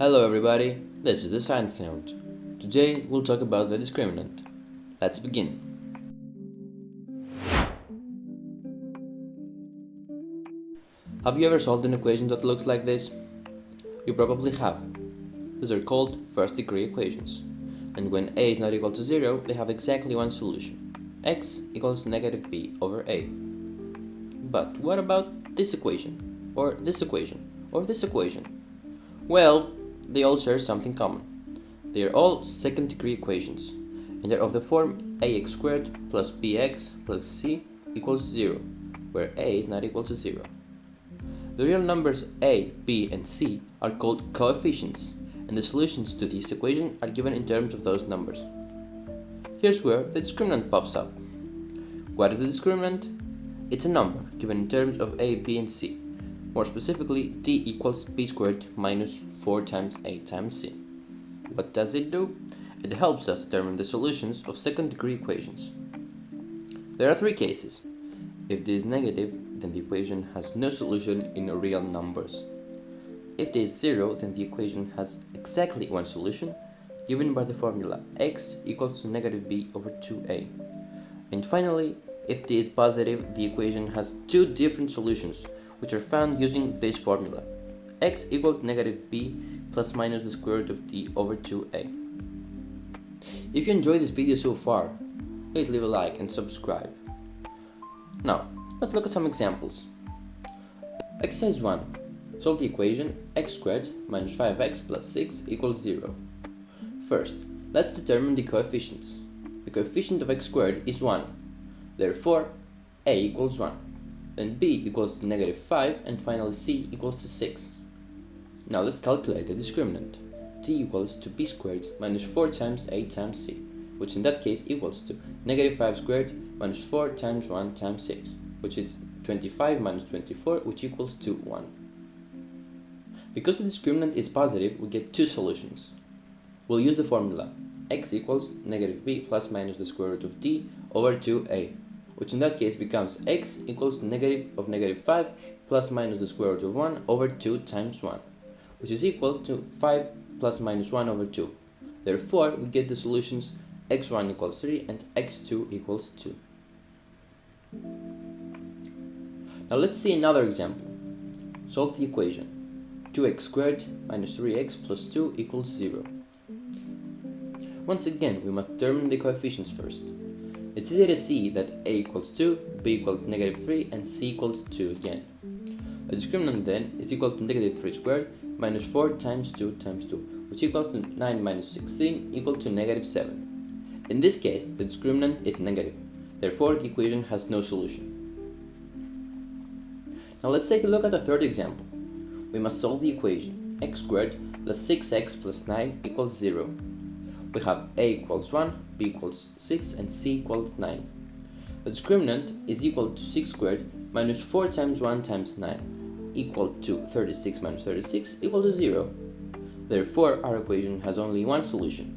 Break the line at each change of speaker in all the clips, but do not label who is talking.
Hello everybody, this is the Science Sound. Today we'll talk about the discriminant. Let's begin. Have you ever solved an equation that looks like this? You probably have. These are called first-degree equations. And when a is not equal to 0, they have exactly one solution. X equals negative b over a. But what about this equation? Or this equation? Or this equation? Well, they all share something common. They are all second-degree equations, and they're of the form ax squared plus bx plus c equals 0, where a is not equal to 0. The real numbers a, b, and c are called coefficients, and the solutions to this equation are given in terms of those numbers. Here's where the discriminant pops up. What is the discriminant? It's a number given in terms of a, b, and c. More specifically, d equals b squared minus 4 times a times c. What does it do? It helps us determine the solutions of second-degree equations. There are three cases. If d is negative, then the equation has no solution in real numbers. If d is 0, then the equation has exactly one solution, given by the formula x equals to negative b over 2a. And finally, if d is positive, the equation has two different solutions, which are found using this formula. X equals negative b plus minus the square root of d over 2a. If you enjoyed this video so far, please leave a like and subscribe. Now, let's look at some examples. Exercise 1. Solve the equation x squared minus 5x plus 6 equals 0. First, let's determine the coefficients. The coefficient of x squared is 1. Therefore, a equals 1. Then b equals to negative 5, and finally c equals to 6. Now let's calculate the discriminant. D equals to b squared minus 4 times a times c, which in that case equals to negative 5 squared minus 4 times 1 times 6, which is 25 minus 24, which equals to 1. Because the discriminant is positive, we get two solutions. We'll use the formula x equals negative b plus minus the square root of d over 2a, which in that case becomes x equals to negative 5 plus minus the square root of 1 over 2 times 1, which is equal to 5 plus minus 1 over 2. Therefore, we get the solutions x1 equals 3 and x2 equals 2. Now let's see another example. Solve the equation 2x squared minus 3x plus 2 equals 0. Once again, we must determine the coefficients first. It's easy to see that a equals 2, b equals negative 3, and c equals 2 again. The discriminant then is equal to negative 3 squared minus 4 times 2 times 2, which equals to 9 minus 16 equal to negative 7. In this case, the discriminant is negative. Therefore, the equation has no solution. Now let's take a look at the third example. We must solve the equation x squared plus 6x plus 9 equals 0. We have a equals 1, b equals 6, and c equals 9. The discriminant is equal to 6 squared minus 4 times 1 times 9, equal to 36 minus 36, equal to 0. Therefore, our equation has only one solution.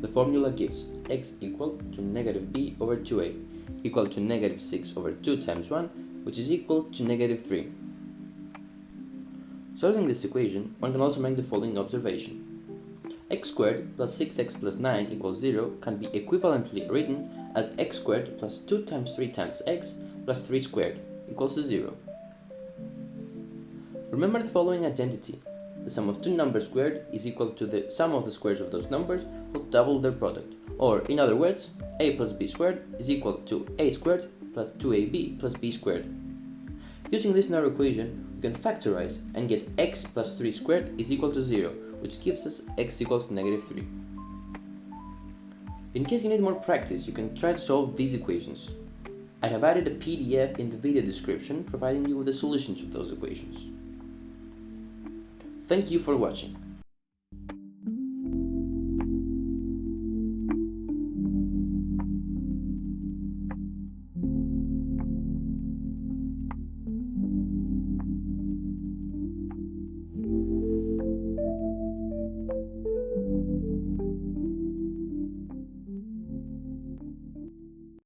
The formula gives x equal to negative b over 2a, equal to negative 6 over 2 times 1, which is equal to negative 3. Solving this equation, one can also make the following observation. X squared plus 6x plus 9 equals 0 can be equivalently written as x squared plus 2 times 3 times x plus 3 squared equals to 0. Remember the following identity. The sum of two numbers squared is equal to the sum of the squares of those numbers plus double their product. Or, in other words, a plus b squared is equal to a squared plus 2ab plus b squared. Using this in our equation, we can factorize and get x plus 3 squared is equal to 0, which gives us x equals to negative 3. In case you need more practice, you can try to solve these equations. I have added a PDF in the video description providing you with the solutions of those equations. Thank you for watching.